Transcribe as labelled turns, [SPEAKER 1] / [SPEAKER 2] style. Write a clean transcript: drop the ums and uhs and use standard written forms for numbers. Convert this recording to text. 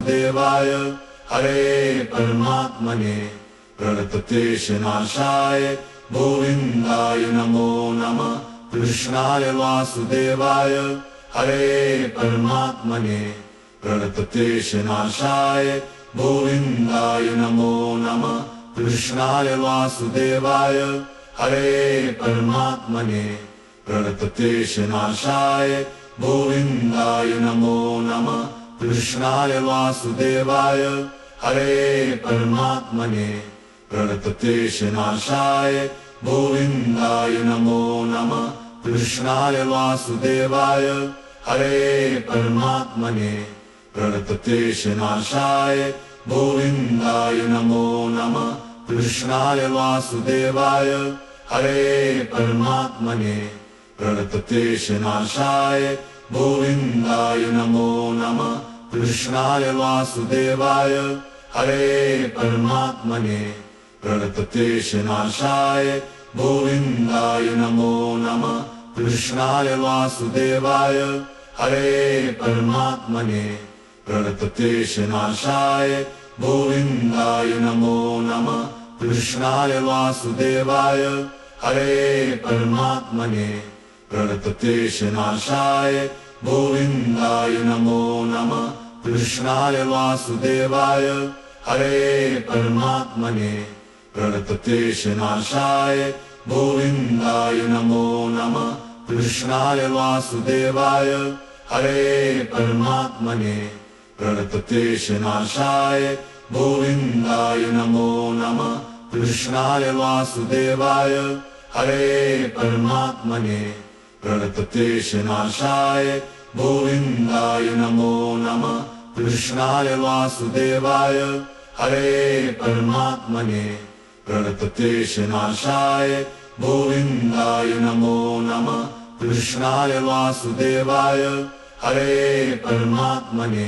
[SPEAKER 1] देवाय हरे परमात्मने प्रणतक्लेशनाशाय गोविन्दाय नमो नमः। कृष्णाय वासुदेवाय हरे परमात्मने प्रणतक्लेशनाशाय गोविन्दाय नमो नमः। कृष्णाय वासुदेवाय हरे परमात्मने प्रणतक्लेशनाशाय गोविन्दाय नमो नमः। कृष्णाय वासुदेवाय हरे परमात्मने प्रणतक्लेशनाशाय गोविन्दाय नमो नमः। कृष्णाय वासुदेवाय हरे परमात्मने प्रणतक्लेशनाशाय गोविन्दाय नमो नमः। कृष्णाय वासुदेवाय हरे परमात्मने प्रणतक्लेशनाशाय गोविन्दाय नमो नमः। कृष्णाय वासुदेवाय हरे परमात्मने प्रणतक्लेशनाशाय गोविन्दाय नमो नमः। कृष्णाय वासुदेवाय हरे परमात्मने प्रणतक्लेशनाशाय गोविन्दाय नमो नमः। कृष्णाय वासुदेवाय हरे परमात्मने प्रणतक्लेशनाशाय गोविन्दाय नमो नमः। कृष्णाय वासुदेवाय हरे परमात्मने प्रणतक्लेशनाशाय गोविन्दाय नमो नमः। कृष्णाय वासुदेवाय हरे परमात्मने प्रणतक्लेशनाशाय गोविन्दाय नमो नमः। कृष्णाय वासुदेवाय हरे परमात्मने प्रणतक्लेशनाशाय गोविन्दाय नमो नमः। कृष्णाय वासुदेवाय हरे परमात्मने प्रणतक्लेशनाशाय गोविन्दाय नमो नमः। कृष्णाय वासुदेवाय हरे परमात्मने